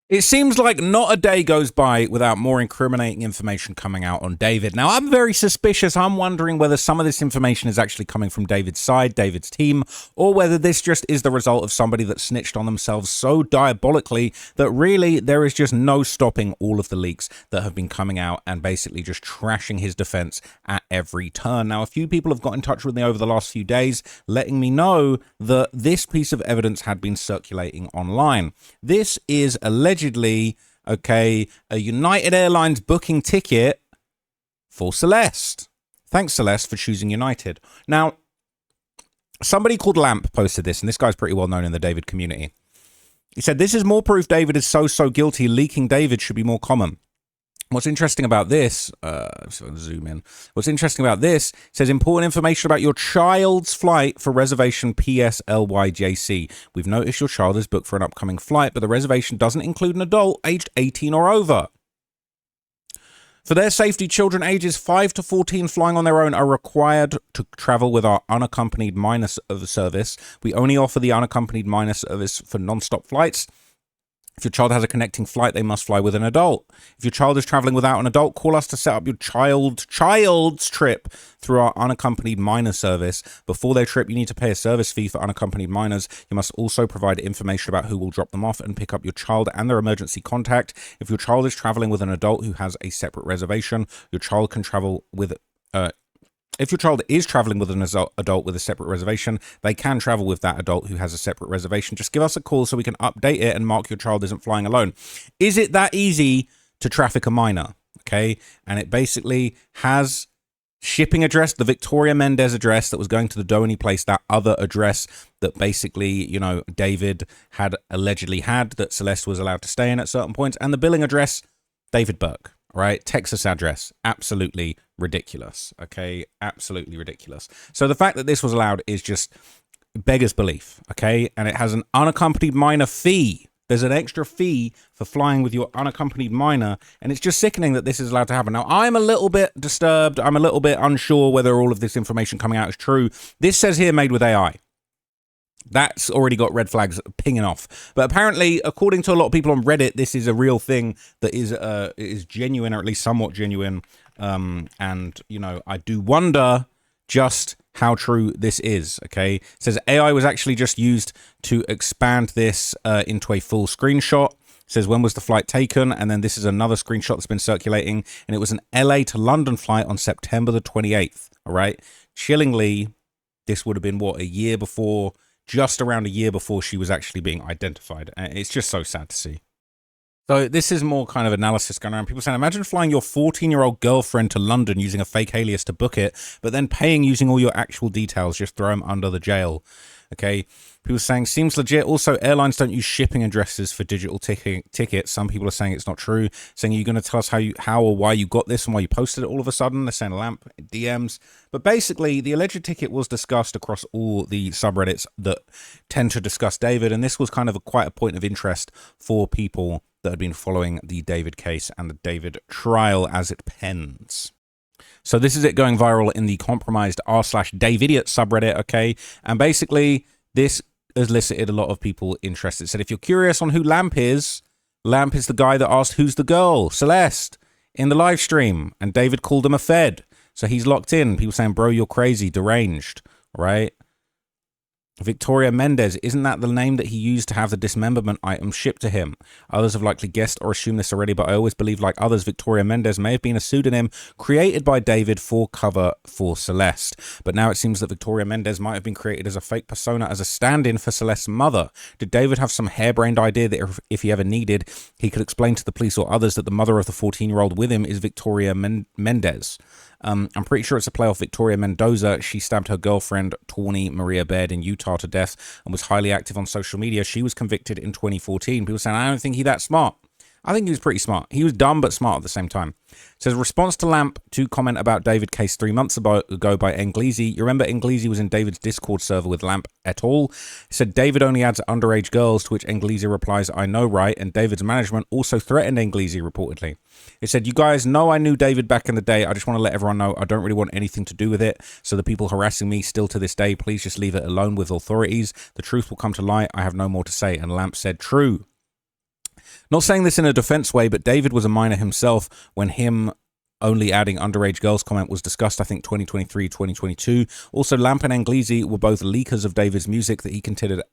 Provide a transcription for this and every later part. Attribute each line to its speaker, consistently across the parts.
Speaker 1: It seems like not a day goes by without more incriminating information coming out on David. Now, I'm very suspicious. I'm wondering whether some of this information is actually coming from David's side, David's team, or whether this just is the result of somebody that snitched on themselves so diabolically that really there is just no stopping all of the leaks that have been coming out and basically just trashing his defense at every turn. Now, a few people have got in touch with me over the last few days, letting me know that this piece of evidence had been circulating online. This is allegedly, okay, a United Airlines booking ticket for Celeste. Thanks, Celeste, for choosing United. Now, somebody called Lamp posted this, and this guy's pretty well known in the David community. He said, "This is more proof David is so guilty. Leaking David should be more common." What's interesting about this, so zoom in. What's interesting about this says important information about your child's flight for reservation PSLYJC. We've noticed your child is booked for an upcoming flight, but the reservation doesn't include an adult aged 18 or over. For their safety, children ages 5 to 14 flying on their own are required to travel with our unaccompanied minor service. We only offer the unaccompanied minor service for non-stop flights. If your child has a connecting flight, they must fly with an adult. If your child is traveling without an adult, call us to set up your child's trip through our unaccompanied minor service. Before their trip, you need to pay a service fee for unaccompanied minors. You must also provide information about who will drop them off and pick up your child and their emergency contact. If your child is traveling with an adult who has a separate reservation, your child can travel with if your child is traveling with an adult with a separate reservation, they can travel with that adult who has a separate reservation. Just give us a call so we can update it and mark your child isn't flying alone. Is it that easy to traffic a minor? Okay. And it basically has shipping address, the Victoria Mendez address that was going to the Donny place, that other address that basically, you know, David had allegedly had that Celeste was allowed to stay in at certain points, and the billing address, David Burke. Right, Texas address, absolutely ridiculous. Okay, absolutely ridiculous. So the fact that this was allowed is just beggars belief. Okay, and it has an unaccompanied minor fee. There's an extra fee for flying with your unaccompanied minor, and it's just sickening that this is allowed to happen. Now, I'm a little bit disturbed. I'm a little bit unsure whether all of this information coming out is true. This says here made with AI. That's already got red flags pinging off. But apparently, according to a lot of people on Reddit, this is a real thing that is genuine, or at least somewhat genuine. And, you know, I do wonder just how true this is, okay? It says AI was actually just used to expand this into a full screenshot. It says, when was the flight taken? And then this is another screenshot that's been circulating. And it was an LA to London flight on September the 28th, all right? Chillingly, this would have been, what, a year before... just around a year before she was actually being identified. And it's just so sad to see. So this is more kind of analysis going around. People saying, imagine flying your 14-year-old girlfriend to London using a fake alias to book it, but then paying using all your actual details, just throw them under the jail. Okay. People saying, seems legit. Also, airlines don't use shipping addresses for digital tickets. Some people are saying it's not true. Saying, are you going to tell us how or why you got this and why you posted it all of a sudden? They're saying Lamp DMs. But basically, the alleged ticket was discussed across all the subreddits that tend to discuss David. And this was kind of quite a point of interest for people that had been following the David case and the David trial as it pens. So this is it going viral in the compromised r/Davidiot subreddit, okay? And basically, this elicited a lot of people interested. It said, if you're curious on who Lamp is the guy that asked, who's the girl? Celeste, in the live stream. And David called him a Fed. So he's locked in. People saying, bro, you're crazy, deranged, right? Victoria Mendez, isn't that the name that he used to have the dismemberment item shipped to him? Others have likely guessed or assumed this already, but I always believe, like others, Victoria Mendez may have been a pseudonym created by David for cover for Celeste. But now it seems that Victoria Mendez might have been created as a fake persona as a stand-in for Celeste's mother. Did David have some harebrained idea that if he ever needed, he could explain to the police or others that the mother of the 14-year-old with him is Victoria Mendez? I'm pretty sure it's a play off Victoria Mendoza. She stabbed her girlfriend, Tawny Maria Baird, in Utah to death and was highly active on social media. She was convicted in 2014. People saying, I don't think he's that smart. I think he was pretty smart. He was dumb but smart at the same time. It says, response to Lamp to comment about David case 3 months ago by Englezi. You remember Englezi was in David's Discord server with Lamp et al. He said, David only adds underage girls, to which Englezi replies, I know, right? And David's management also threatened Englezi reportedly. It said, you guys know I knew David back in the day. I just want to let everyone know I don't really want anything to do with it. So the people harassing me still to this day, please just leave it alone with authorities. The truth will come to light. I have no more to say. And Lamp said, true. Not saying this in a defense way, but David was a minor himself when him only adding underage girls comment was discussed, I think, 2023, 2022. Also, Lamp and Anglisi were both leakers of David's music that he considered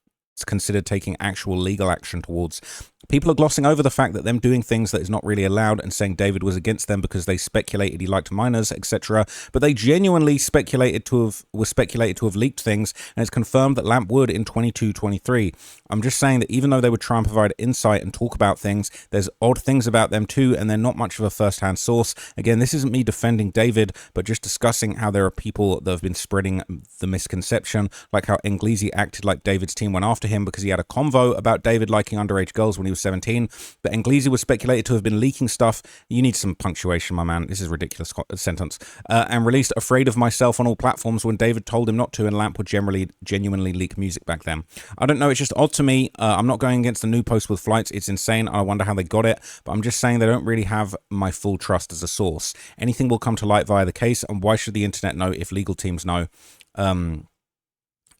Speaker 1: taking actual legal action towards. People are glossing over the fact that them doing things that is not really allowed and saying David was against them because they speculated he liked minors, etc. But they genuinely were speculated to have leaked things, and it's confirmed that Lamp would in 22-23. I'm just saying that even though they would try and provide insight and talk about things, there's odd things about them too, and they're not much of a first-hand source. Again, this isn't me defending David, but just discussing how there are people that have been spreading the misconception, like how Anglisi acted like David's team went after him because he had a convo about David liking underage girls when he was 17, but Anglisi was speculated to have been leaking stuff. You need some punctuation, my man. This is a ridiculous sentence. And released Afraid of Myself on all platforms when David told him not to, and Lamp would genuinely leak music back then. I don't know, it's just odd to me. I'm not going against the new post with flights. It's insane. I wonder how they got it, but I'm just saying they don't really have my full trust as a source. Anything will come to light via the case, and why should the internet know if legal teams know?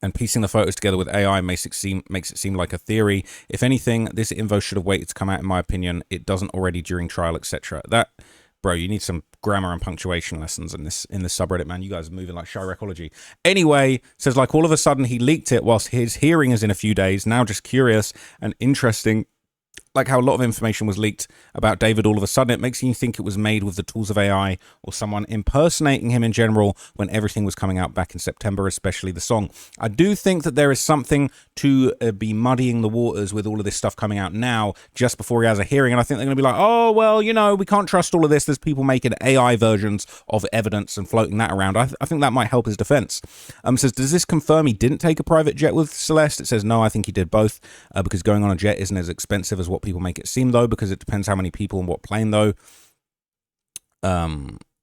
Speaker 1: And piecing the photos together with AI makes it seem like a theory. If anything, this info should have waited to come out, in my opinion. It doesn't already during trial, etc. Bro, you need some grammar and punctuation lessons in this subreddit, man. You guys are moving like Chiracology. Anyway, says like all of a sudden he leaked it whilst his hearing is in a few days. Now just curious and interesting. Like how a lot of information was leaked about David all of a sudden. It makes you think it was made with the tools of AI or someone impersonating him in general when everything was coming out back in September, especially the song. I do think that there is something to be muddying the waters with all of this stuff coming out now just before he has a hearing. And I think they're going to be like, oh, well, you know, we can't trust all of this. There's people making AI versions of evidence and floating that around. I think that might help his defense. Says, does this confirm he didn't take a private jet with Celeste? It says, no, I think he did both because going on a jet isn't as expensive as what people make it seem, though, because it depends how many people and what plane, though.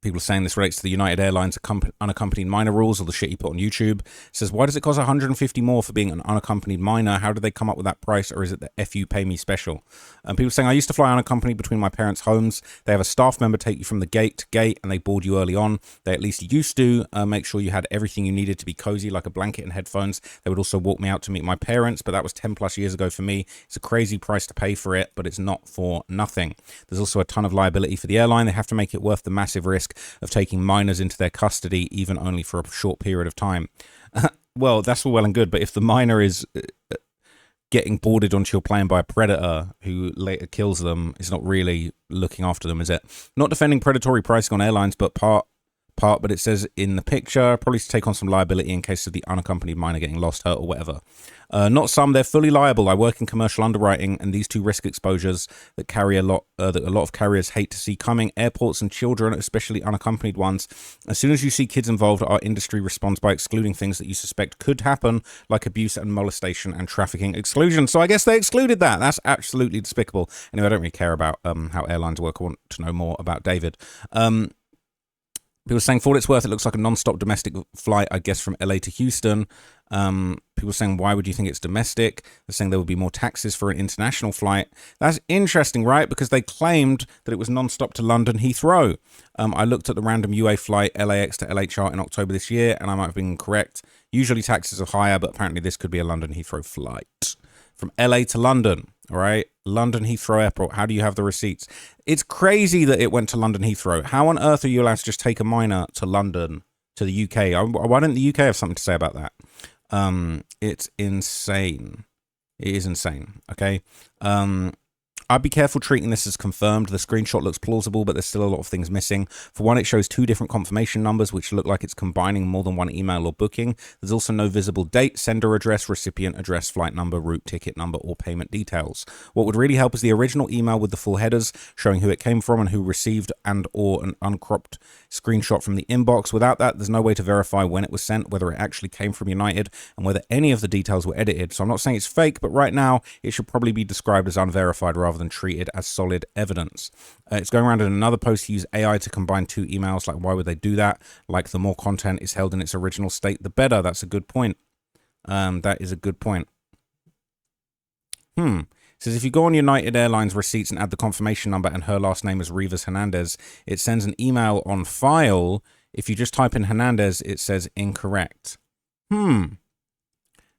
Speaker 1: People are saying this relates to the United Airlines unaccompanied minor rules or the shit you put on YouTube. It says, why does it cost $150 more for being an unaccompanied minor? How did they come up with that price, or is it the F you pay me special? People are saying, I used to fly unaccompanied between my parents' homes. They have a staff member take you from the gate to gate, and they board you early on. They at least used to make sure you had everything you needed to be cozy, like a blanket and headphones. They would also walk me out to meet my parents, but that was 10 plus years ago for me. It's a crazy price to pay for it, but it's not for nothing. There's also a ton of liability for the airline. They have to make it worth the massive risk of taking minors into their custody, even only for a short period of time. Well, that's all well and good, but if the minor is getting boarded onto your plane by a predator who later kills them, it's not really looking after them, is it? Not defending predatory pricing on airlines, but but it says in the picture, probably to take on some liability in case of the unaccompanied minor getting lost, hurt, or whatever. Not some, they're fully liable. I work in commercial underwriting, and these two risk exposures that carry that a lot of carriers hate to see coming, airports and children, especially unaccompanied ones. As soon as you see kids involved, our industry responds by excluding things that you suspect could happen, like abuse and molestation and trafficking exclusion. So I guess they excluded that. That's absolutely despicable. Anyway, I don't really care about how airlines work. I want to know more about David. People saying, for what it's worth, it looks like a non-stop domestic flight, I guess, from LA to Houston. People saying, why would you think it's domestic? They're saying there would be more taxes for an international flight. That's interesting, right? Because they claimed that it was non-stop to London Heathrow. I looked at the random UA flight, LAX to LHR in October this year, and I might have been incorrect. Usually taxes are higher, but apparently this could be a London Heathrow flight. From LA to London, all right? London Heathrow Airport. How do you have the receipts? It's crazy that it went to London Heathrow. How on earth are you allowed to just take a minor to London, to the UK? Why didn't the UK have something to say about that? It's insane. It is insane, okay? I'd be careful treating this as confirmed. The screenshot looks plausible, but there's still a lot of things missing. For one, it shows two different confirmation numbers, which look like it's combining more than one email or booking. There's also no visible date, sender address, recipient address, flight number, route, ticket number, or payment details. What would really help is the original email with the full headers, showing who it came from and who received, and or an uncropped screenshot from the inbox. Without that, there's no way to verify when it was sent, whether it actually came from United, and whether any of the details were edited. So I'm not saying it's fake, but right now, it should probably be described as unverified rather than treated as solid evidence. It's going around in another post to use AI to combine two emails. Like, why would they do that? Like, the more content is held in its original state, the better. That's a good point. That is a good point. It says, if you go on United Airlines receipts and add the confirmation number and her last name is Rivas Hernandez, it sends an email on file. If you just type in Hernandez, it says incorrect.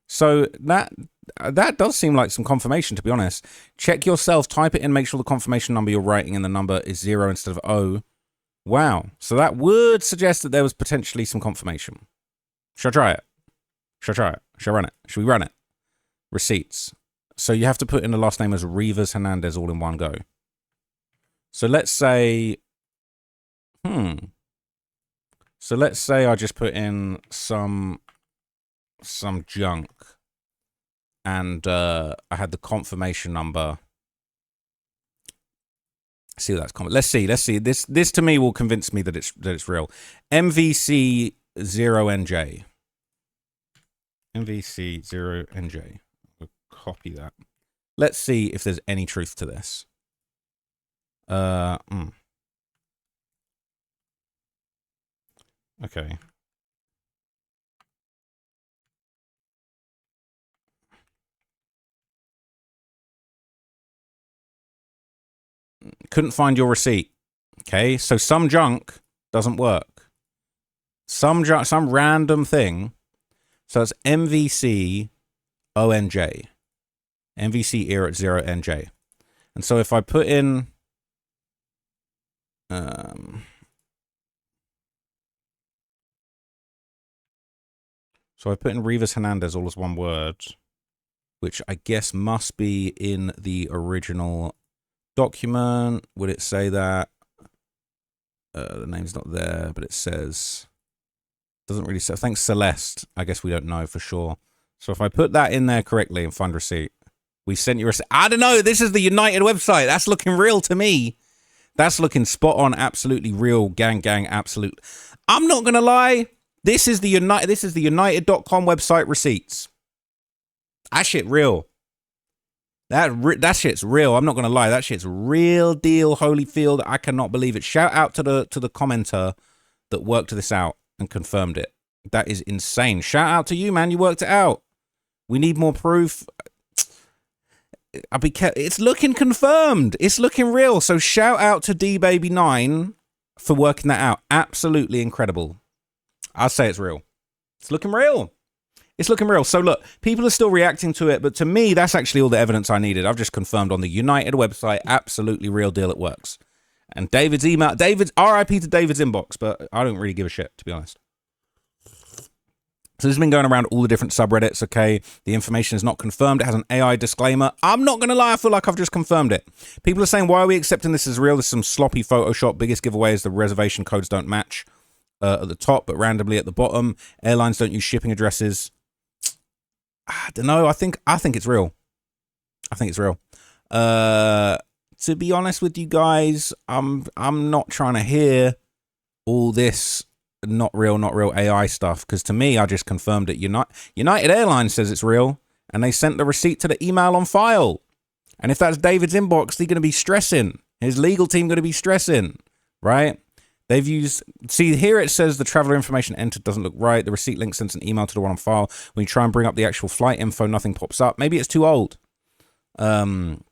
Speaker 1: So that That does seem like some confirmation, to be honest. Check yourself, type it in, make sure the confirmation number you're writing in the number is 0 instead of O. Wow. So that would suggest that there was potentially some confirmation. Should I try it? Should I try it? Should I run it? Should we run it? Receipts. So you have to put in the last name as Rivas Hernandez all in one go. So let's say... So let's say I just put in some junk. And I had the confirmation number. See what that's comment. Let's see. This to me will convince me that it's real. MVC0NJ. MVC0NJ. We'll copy that. Let's see if there's any truth to this. Okay. Couldn't find your receipt. Okay, so some junk doesn't work. Some random thing. So it's MVC ONJ. MVC error at 0NJ. And so if I put in so I put in Rivas Hernandez all as one word, which I guess must be in the original document. Would it say that? The name's not there, but it says, doesn't really say. Thanks, Celeste. I guess we don't know for sure. So if I put that in there correctly and find receipt, we sent you a receipt. I don't know. This is the United website. That's looking real to me. That's looking spot on. Absolutely real. Gang, absolute. I'm not going to lie. This is the United.com website receipts. That shit real. That shit's real. I'm not gonna lie. That shit's real deal, Holyfield. I cannot believe it. Shout out to the commenter that worked this out and confirmed it. That is insane. Shout out to you, man. You worked it out. We need more proof. I'll be careful. It's looking confirmed. It's looking real. So shout out to DBaby9 for working that out. Absolutely incredible. I'll say it's real. It's looking real. It's looking real. So look, people are still reacting to it, but to me, that's actually all the evidence I needed. I've just confirmed on the United website, absolutely real deal, it works. And David's email, RIP to David's inbox, but I don't really give a shit, to be honest. So this has been going around all the different subreddits, okay? The information is not confirmed. It has an AI disclaimer. I'm not going to lie. I feel like I've just confirmed it. People are saying, why are we accepting this as real? There's some sloppy Photoshop. Biggest giveaway is the reservation codes don't match at the top, but randomly at the bottom. Airlines don't use shipping addresses. I don't know. I think it's real. I think it's real. To be honest with you guys, I'm not trying to hear all this not real AI stuff, because to me, I just confirmed it. United Airlines says it's real, and they sent the receipt to the email on file. And if that's David's inbox, they're going to be stressing. His legal team going to be stressing, right? They've used, see here it says the traveler information entered doesn't look right. The receipt link sends an email to the one on file. When you try and bring up the actual flight info, nothing pops up. Maybe it's too old. People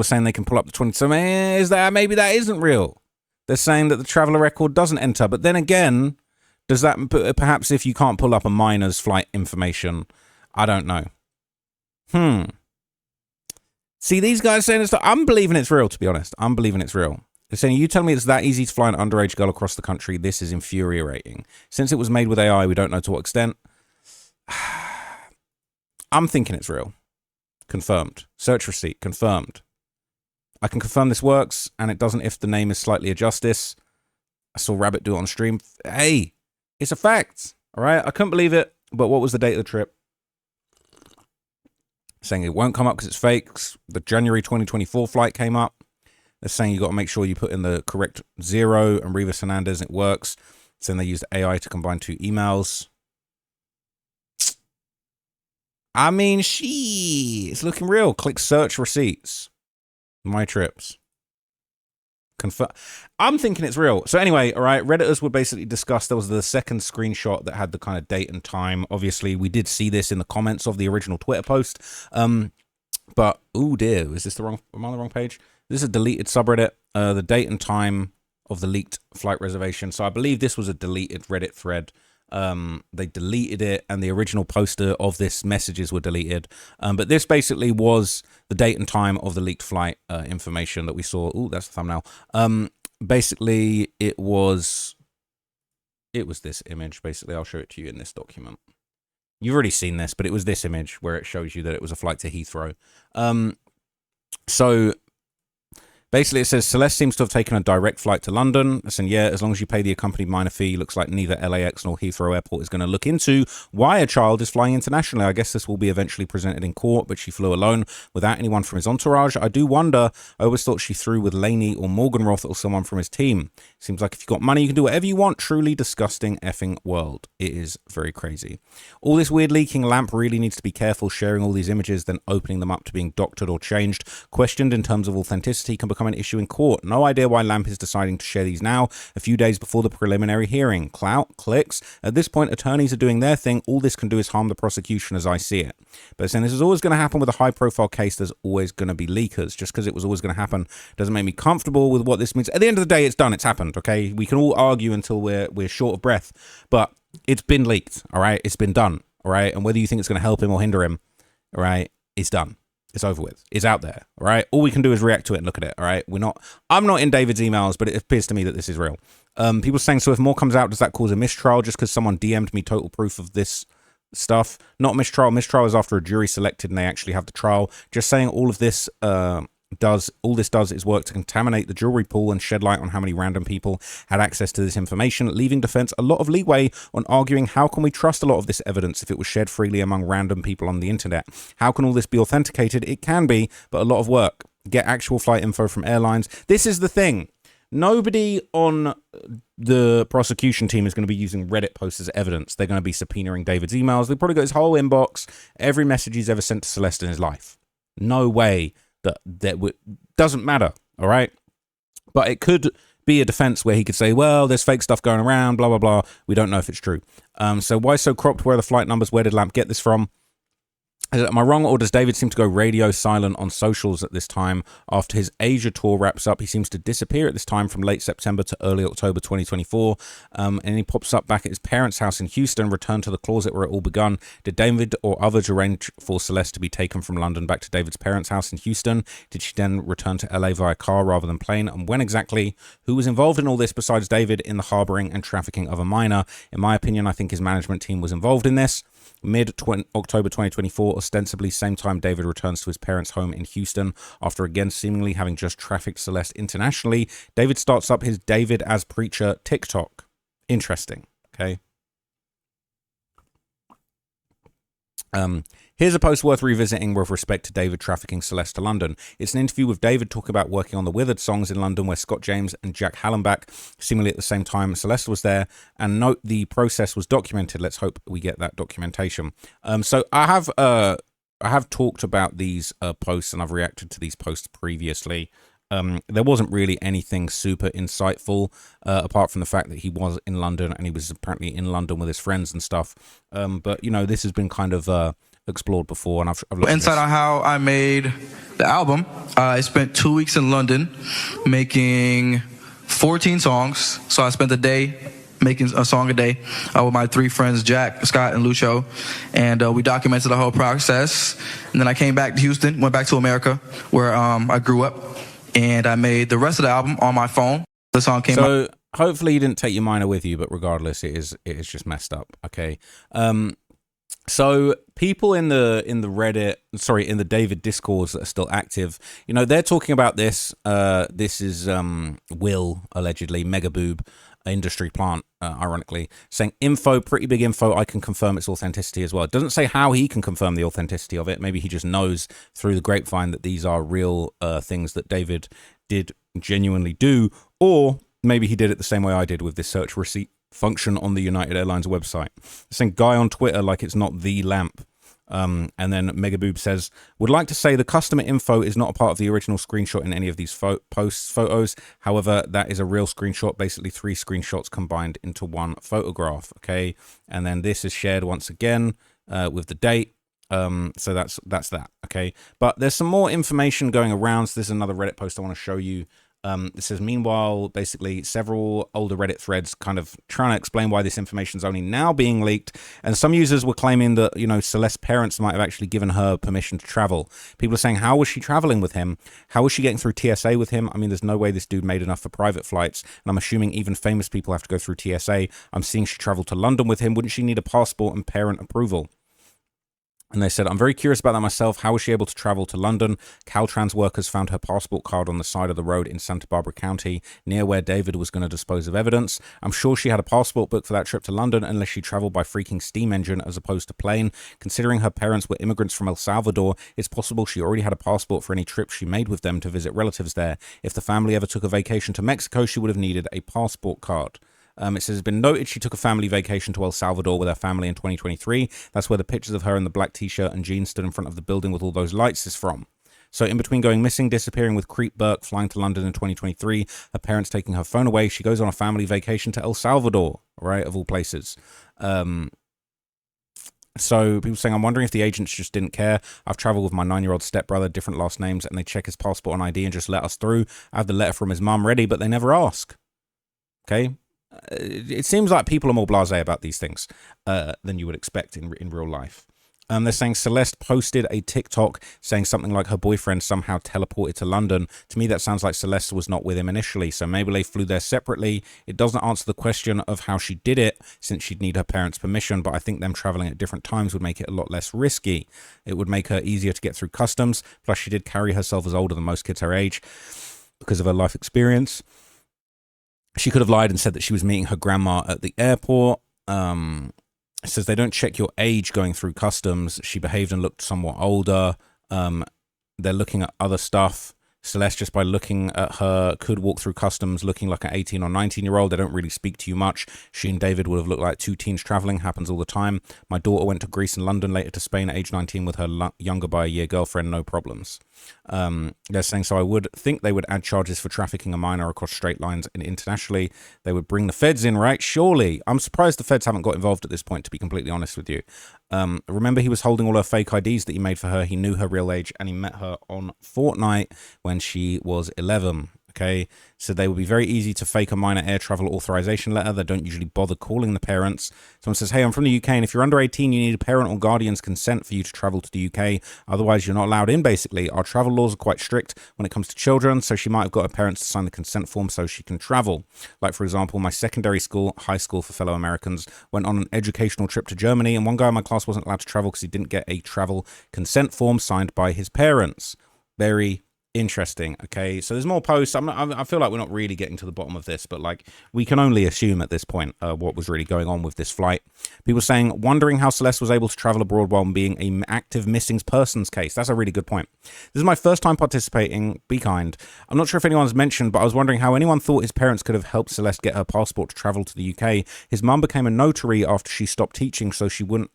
Speaker 1: are saying they can pull up the 20. So maybe that isn't real. They're saying that the traveler record doesn't enter. But then again, does that, perhaps if you can't pull up a miner's flight information, I don't know. See, these guys saying it's, I'm believing it's real, to be honest. I'm believing it's real. They're saying, you tell me it's that easy to fly an underage girl across the country. This is infuriating. Since it was made with AI, we don't know to what extent. I'm thinking it's real. Confirmed. Search receipt. Confirmed. I can confirm this works, and it doesn't if the name is slightly adjusted. I saw Rabbit do it on stream. Hey, it's a fact. All right? I couldn't believe it, but what was the date of the trip? Saying it won't come up because it's fake. The January 2024 flight came up. They're saying you got to make sure you put in the correct 0 and Rivas Hernandez, and it works. Saying they used AI to combine 2 emails. I mean, it's looking real. Click search receipts. My trips. Confirm. I'm thinking it's real. So anyway, all right, Redditors would basically discuss, there was the second screenshot that had the kind of date and time. Obviously, we did see this in the comments of the original Twitter post. But, oh dear, is this the wrong, am I on the wrong page? This is a deleted subreddit, the date and time of the leaked flight reservation. So I believe this was a deleted Reddit thread. They deleted it, and the original poster of this messages were deleted. But this basically was the date and time of the leaked flight information that we saw. Oh, that's the thumbnail. Basically, it was this image. Basically, I'll show it to you in this document. You've already seen this, but it was this image where it shows you that it was a flight to Heathrow. So basically, it says Celeste seems to have taken a direct flight to London. And yeah, as long as you pay the accompanied minor fee, looks like neither LAX nor Heathrow Airport is going to look into why a child is flying internationally. I guess this will be eventually presented in court, but she flew alone without anyone from his entourage. I do wonder, I always thought she flew with Laney or Morgenroth or someone from his team. Seems like if you've got money, you can do whatever you want. Truly disgusting effing world. It is very crazy. All this weird leaking. Lamp really needs to be careful sharing all these images, then opening them up to being doctored or changed. Questioned in terms of authenticity can become an issue in court. No idea why Lamp is deciding to share these now, a few days before the preliminary hearing. Clout, clicks. At this point, attorneys are doing their thing. All this can do is harm the prosecution as I see it. But saying this is always going to happen with a high-profile case, there's always going to be leakers. Just because it was always going to happen doesn't make me comfortable with what this means. At the end of the day, it's done. It's happened, okay? We can all argue until we're short of breath, but it's been leaked, all right? It's been done, all right? And whether you think it's going to help him or hinder him, all right, it's done. It's over with. It's out there, all right? All we can do is react to it and look at it, all right? I'm not in David's emails, but it appears to me that this is real. People saying, so if more comes out, does that cause a mistrial just because someone DM'd me total proof of this stuff? Not mistrial. Mistrial is after a jury selected and they actually have the trial. Just saying all of this does is work to contaminate the jewelry pool and shed light on how many random people had access to this information, leaving defense a lot of leeway on arguing how can we trust a lot of this evidence if it was shared freely among random people on the internet. How can all this be authenticated? It can be, but a lot of work. Get actual flight info from airlines. This is the thing. Nobody on the prosecution team is going to be using Reddit posts as evidence. They're going to be subpoenaing David's emails. They probably got his whole inbox, every message he's ever sent to Celeste in his life. No way that doesn't matter, all right? But it could be a defense where he could say, well, there's fake stuff going around, blah, blah, blah. We don't know if it's true. So why so cropped? Where are the flight numbers? Where did Lamp get this from? Am I wrong, or does David seem to go radio silent on socials at this time? After his Asia tour wraps up, he seems to disappear at this time from late September to early October 2024, and he pops up back at his parents' house in Houston, returned to the closet where it all begun. Did David or others arrange for Celeste to be taken from London back to David's parents' house in Houston? Did she then return to LA via car rather than plane? And when exactly? Who was involved in all this besides David in the harboring and trafficking of a minor? In my opinion, I think his management team was involved in this. Mid-October 2024, ostensibly same time David returns to his parents' home in Houston after again seemingly having just trafficked Celeste internationally. David starts up his David as Preacher TikTok. Interesting, okay? Here's a post worth revisiting with respect to David trafficking Celeste to London. It's an interview with David talking about working on the Withered songs in London where Scott James and Jack Hallenbach, seemingly at the same time Celeste was there, and note the process was documented. Let's hope we get that documentation. So I have talked about these posts and I've reacted to these posts previously. There wasn't really anything super insightful apart from the fact that he was in London and he was apparently in London with his friends and stuff. But, you know, this has been kind of explored before. And I've looked
Speaker 2: insight on how I made the album. I spent 2 weeks in London making 14 songs. So I spent a day making a song a day with my three friends, Jack, Scott, and Lucio. And we documented the whole process. And then I came back to Houston, went back to America where I grew up. And I made the rest of the album on my phone. The song came out.
Speaker 1: So hopefully you didn't take your minor with you, but regardless, it is just messed up. Okay. So people in the Reddit, sorry, in the David discourse that are still active, you know, they're talking about this. This is Will, allegedly, Mega Boob, industry plant, ironically, saying info, pretty big info. I can confirm its authenticity as well. It doesn't say how he can confirm the authenticity of it. Maybe he just knows through the grapevine that these are real things that David did genuinely do, or maybe he did it the same way I did with this search receipt function on the United Airlines website. Saying guy on Twitter like it's not the Lamp. And then Megaboob says, would like to say the customer info is not a part of the original screenshot in any of these photos. However, that is a real screenshot, basically 3 screenshots combined into one photograph. Okay. And then this is shared once again with the date. So that's that. Okay. But there's some more information going around. So there's another Reddit post I want to show you. It says, meanwhile, basically, several older Reddit threads kind of trying to explain why this information is only now being leaked. And some users were claiming that, you know, Celeste's parents might have actually given her permission to travel. People are saying, how was she traveling with him? How was she getting through TSA with him? I mean, there's no way this dude made enough for private flights. And I'm assuming even famous people have to go through TSA. I'm seeing she traveled to London with him. Wouldn't she need a passport and parent approval? And they said, I'm very curious about that myself. How was she able to travel to London? Caltrans workers found her passport card on the side of the road in Santa Barbara County, near where David was going to dispose of evidence. I'm sure she had a passport booked for that trip to London, unless she traveled by freaking steam engine as opposed to plane. Considering her parents were immigrants from El Salvador, it's possible she already had a passport for any trip she made with them to visit relatives there. If the family ever took a vacation to Mexico, she would have needed a passport card. It says, it's been noted she took a family vacation to El Salvador with her family in 2023. That's where the pictures of her in the black t-shirt and jeans stood in front of the building with all those lights is from. So in between going missing, disappearing with Creep Burke, flying to London in 2023, her parents taking her phone away, she goes on a family vacation to El Salvador, right, of all places. So people saying, I'm wondering if the agents just didn't care. I've traveled with my 9-year-old stepbrother, different last names, and they check his passport and ID and just let us through. I have the letter from his mum ready, but they never ask. Okay? It seems like people are more blasé about these things than you would expect in real life. They're saying Celeste posted a TikTok saying something like her boyfriend somehow teleported to London. To me, that sounds like Celeste was not with him initially, so maybe they flew there separately. It doesn't answer the question of how she did it, since she'd need her parents' permission, but I think them traveling at different times would make it a lot less risky. It would make her easier to get through customs, plus she did carry herself as older than most kids her age because of her life experience. She could have lied and said that she was meeting her grandma at the airport. It says they don't check your age going through customs. She behaved and looked somewhat older. They're looking at other stuff. Celeste, just by looking at her, could walk through customs looking like an 18 or 19-year-old. They don't really speak to you much. She and David would have looked like two teens traveling. Happens all the time. My daughter went to Greece and London, later to Spain at age 19 with her younger by a year girlfriend. No problems. They're saying, so I would think they would add charges for trafficking a minor across straight lines, and internationally they would bring the feds in, right? Surely. I'm surprised the feds haven't got involved at this point, to be completely honest with you. Remember, he was holding all her fake IDs that he made for her. He knew her real age, and he met her on Fortnite when she was 11. Okay, so they would be very easy to fake a minor air travel authorization letter. They don't usually bother calling the parents. Someone says, hey, I'm from the UK, and if you're under 18, you need a parent or guardian's consent for you to travel to the UK. Otherwise, you're not allowed in, basically. Our travel laws are quite strict when it comes to children, so she might have got her parents to sign the consent form so she can travel. Like, for example, my secondary school, high school for fellow Americans, went on an educational trip to Germany, and one guy in my class wasn't allowed to travel because he didn't get a travel consent form signed by his parents. Very interesting. Okay, so there's more posts. I feel like we're not really getting to the bottom of this, but like we can only assume at this point what was really going on with this flight. People saying, wondering how Celeste was able to travel abroad while being an active missing persons case. That's a really good point. This is my first time participating. Be kind. I'm not sure if anyone's mentioned, but I was wondering how anyone thought his parents could have helped Celeste get her passport to travel to the UK. His mum became a notary after she stopped teaching, so she wouldn't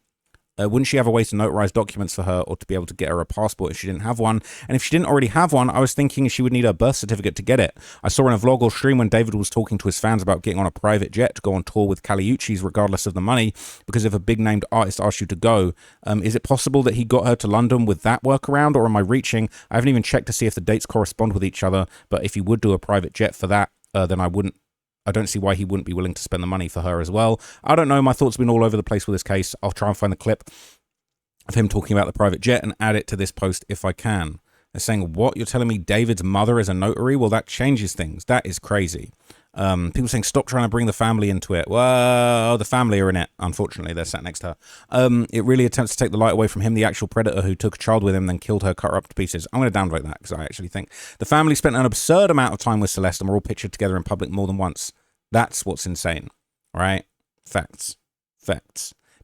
Speaker 1: she have a way to notarize documents for her or to be able to get her a passport if she didn't have one? And if she didn't already have one, I was thinking she would need a birth certificate to get it. I saw in a vlog or stream when David was talking to his fans about getting on a private jet to go on tour with Caliucci's regardless of the money, because if a big named artist asks you to go, is it possible that he got her to London with that workaround, or am I reaching? I haven't even checked to see if the dates correspond with each other, but if he would do a private jet for that, then I don't see why he wouldn't be willing to spend the money for her as well. I don't know. My thoughts have been all over the place with this case. I'll try and find the clip of him talking about the private jet and add it to this post if I can. They're saying, what? You're telling me David's mother is a notary? Well, that changes things. That is crazy. People saying, stop trying to bring the family into it. Well, the family are in it. Unfortunately, they're sat next to her. It really attempts to take the light away from him, the actual predator who took a child with him, then killed her, cut her up to pieces. I'm going to downvote that because I actually think the family spent an absurd amount of time with Celeste and were all pictured together in public more than once. That's what's insane, right? Facts.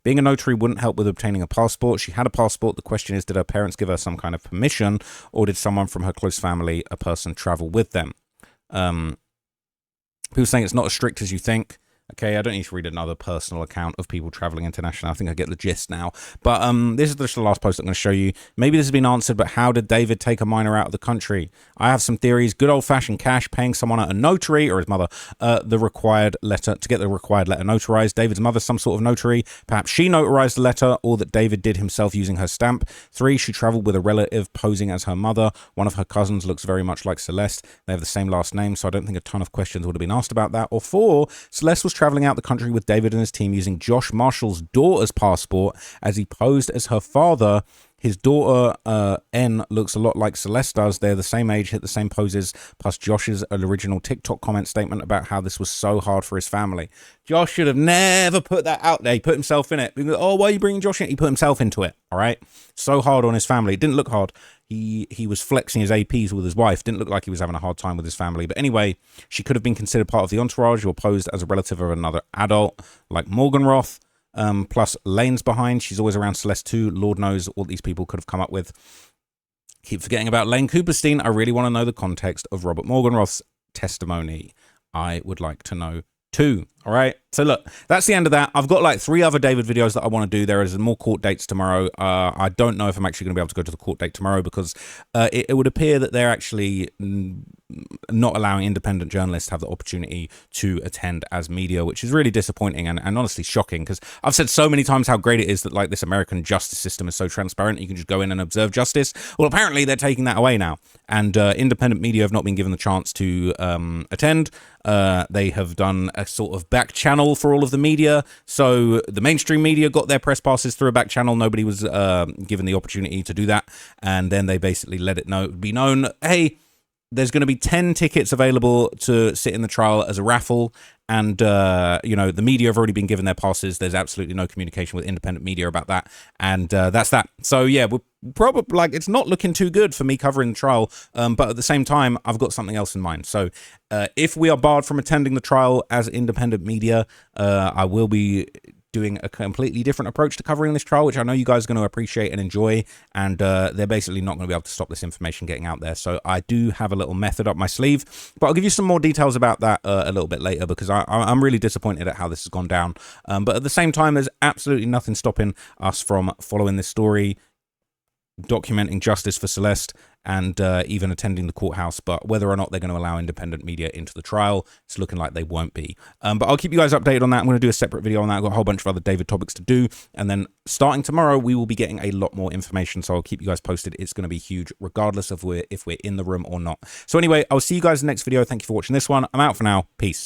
Speaker 1: Being a notary wouldn't help with obtaining a passport. She had a passport. The question is, did her parents give her some kind of permission, or did someone from her close family, a person, travel with them? People saying it's not as strict as you think. Okay, I don't need to read another personal account of people traveling internationally. I think I get the gist now. But this is just the last post I'm going to show you. Maybe this has been answered, but how did David take a minor out of the country? I have some theories. Good old-fashioned cash, paying someone at a notary, or his mother, the required letter, to get the required letter notarized. David's mother, some sort of notary. Perhaps she notarized the letter, or that David did himself using her stamp. 3, she traveled with a relative posing as her mother. One of her cousins looks very much like Celeste. They have the same last name, so I don't think a ton of questions would have been asked about that. Or 4, Celeste was traveling out the country with David and his team using Josh Marshall's daughter's passport as he posed as her father. His daughter, N, looks a lot like Celeste does. They're the same age, hit the same poses, plus Josh's original TikTok comment statement about how this was so hard for his family. Josh should have never put that out there. He put himself in it. Oh, why are you bringing Josh in? He put himself into it, all right? So hard on his family. It didn't look hard. He was flexing his APs with his wife. Didn't look like he was having a hard time with his family. But anyway, she could have been considered part of the entourage or posed as a relative of another adult like Morgenroth. Plus Lane's behind. She's always around Celeste too. Lord knows what these people could have come up with. Keep forgetting about Lane Cooperstein. I really want to know the context of Robert Morgenroth's testimony. I would like to know too. All right. So look, that's the end of that. I've got like 3 other David videos that I want to do. There is more court dates tomorrow. I don't know if I'm actually going to be able to go to the court date tomorrow because it would appear that they're actually not allowing independent journalists to have the opportunity to attend as media, which is really disappointing and honestly shocking, because I've said so many times how great it is that like this American justice system is so transparent. You can just go in and observe justice. Well, apparently they're taking that away now, and independent media have not been given the chance to attend. They have done a sort of back channel for all of the media. So the mainstream media got their press passes through a back channel. Nobody was given the opportunity to do that. And then they basically let it be known, hey, there's going to be 10 tickets available to sit in the trial as a raffle. And, you know, the media have already been given their passes. There's absolutely no communication with independent media about that. And that's that. So, yeah, we're probably like, it's not looking too good for me covering the trial. But at the same time, I've got something else in mind. So if we are barred from attending the trial as independent media, I will be doing a completely different approach to covering this trial, which I know you guys are going to appreciate and enjoy, and they're basically not going to be able to stop this information getting out there. So I do have a little method up my sleeve, but I'll give you some more details about that a little bit later, because I'm really disappointed at how this has gone down. But at the same time, there's absolutely nothing stopping us from following this story, documenting justice for Celeste, and even attending the courthouse. But whether or not they're going to allow independent media into the trial, it's looking like they won't be. But I'll keep you guys updated on that. I'm going to do a separate video on that. I've got a whole bunch of other David topics to do. And then starting tomorrow, we will be getting a lot more information. So I'll keep you guys posted. It's going to be huge, regardless of if we're in the room or not. So anyway, I'll see you guys in the next video. Thank you for watching this one. I'm out for now. Peace.